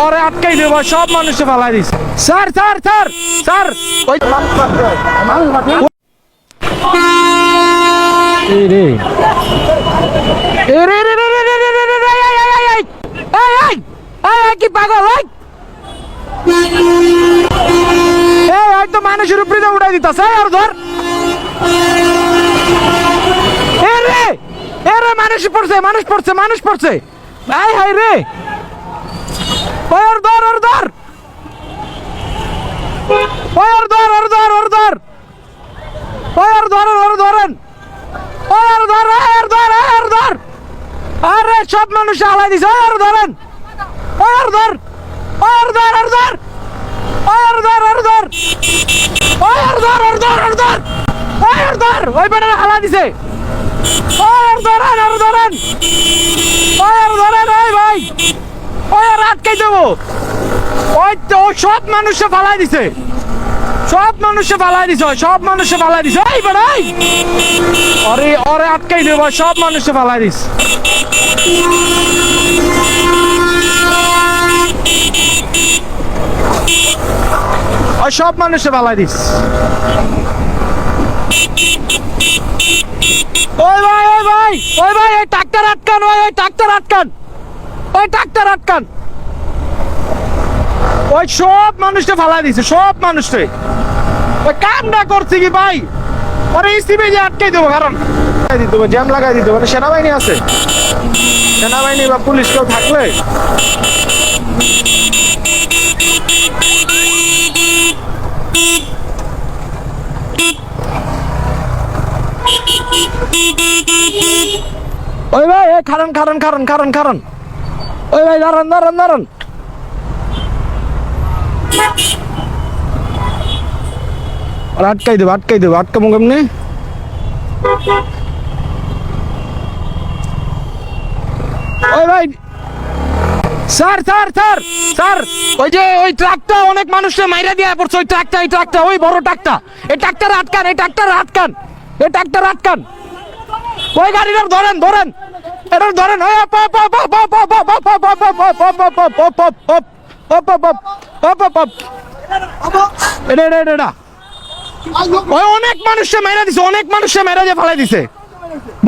ওরে আটকাই দেবো, সব মানুষে ফালাই this. Sir sir sir sir কি পাগল হয়তো মানুষের উপরে উঠাই দিত আর ধর মানুষ পড়ছে মানুষ পড়ছে মানুষ পড়ছে হাই হাই রে ধর ওর ধর ওর ধর ওর ধর ওর ধর ওর ধর ওর ধরেন ওর ধর ওর ধর ওর ধর আরে সব মানুষ হালাই দিছে ওর ধরেন ওর ধর ওর ধর ওর ধর ওর ধর ওর ধর ওর ধর ওর ধর ওর ধর ওর ধর ওই বেটা হালাই দিছে ওর ধরেন ওর ধরেন ওর ধরেন ওই ভাই ওর আটকাই দেবো ওই তো সব মানুষে ফালাই দিছে সব মানুষে ফালাই দিছে সব মানুষে ফালাই দিছে এই বেড়াই ওরে ওরে আটকাই দেবো সব মানুষে ফালাই দিস ওই সব মানুষে ফালাই দিস ওই ভাই ওই ভাই ওই ভাই এই ট্রাক্টর আটকান ওই ট্রাক্টর আটকান ওই ট্রাক্টর আটকান ওই সব মানুষকে ফালাই দিছে সব মানুষকে ওই কামটা করছে কি ভাই ওরে ইসিবে যে আটকাই দেবো কারণ দিতে হবে জ্যাম লাগাই দিতে হবে সেনাবাহিনী আছে সেনাবাহিনী বা পুলিশ কেউ থাকলে ওই ভাই খারান খারান খারান খারান খারান ওই ভাই দাঁড়ান দাঁড়ান দাঁড়ান আটকাই দেবো আটকাবো কেমনি ওই ভাই স্যার স্যার স্যার স্যার ওই যে ওই ট্রাকটা অনেক মানুষকে মাইরা দিয়ে পড়ছে ওই ট্রাকটা ওই বড় ট্রাকটা এই ট্রাকটার আটকান এই ট্রাকটার আটকান এই ট্রাকটার আটকান ওই গাড়িটার ধরেন ধরেন এটার ধরেন অনেক মানুষে মেরা দিছে অনেক মানুষে মেরা দিয়ে ফেলাই দিছে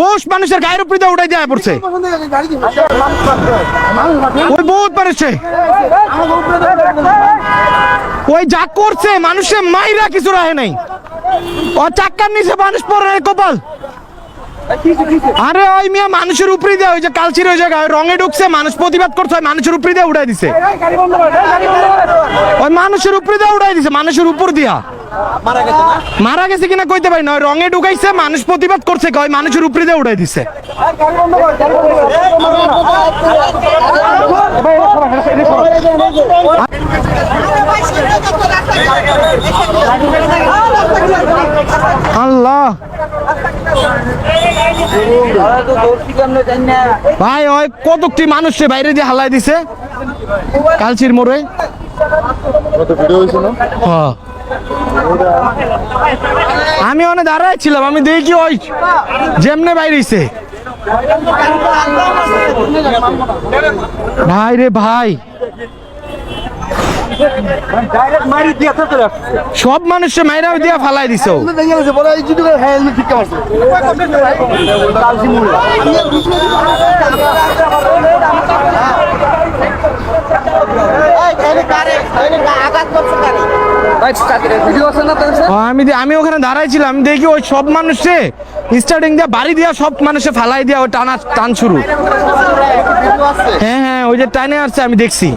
বহুত মানুষের গায়ের উপরে উঠে যায় পড়ছে ওই বহুত মানুষে ওই যা করছে মানুষে মাইরা কিছু রাখে নাই ও চাক্কার নিচে মানুষ পড়ে কপাল আরে ওই মিয়া মানুষের উপরে দেয় ওই যে কালচির ওই জায়গায় রঙে ঢুকছে মানুষ প্রতিবাদ করছে মানুষের উপরে দিয়ে উঠাই দিছে ওই মানুষের উপরে দিয়ে উঠাই দিছে মানুষের উপর দিয়া মারা গেছে কিনা কইতে পারি না ওই রঙে ঢুকাইছে মানুষ প্রতিবাদ করছে ওই মানুষের উপরে দিয়ে উঠাই দিছে আল্লাহ ভাই ওই কতটি মানুষে বাইরে দিয়ে হালাই দিছে কালচির মোড়ে আমি অনেক দাঁড়াই ছিলাম আমি দেখি ওই যেমনে বাইরেছে ভাই রে ভাই সব মানুষে মাইরা দিয়া ফালাই দিছ আমি ওখানে দাঁড়াইছিলাম আমি দেখি ওই সব মানুষে স্টার্টিং দিয়া বাড়ি দিয়া সব মানুষে ফালাই দিয়া ওই টান শুরু হ্যাঁ হ্যাঁ ওই যে টানে আসছে আমি দেখছি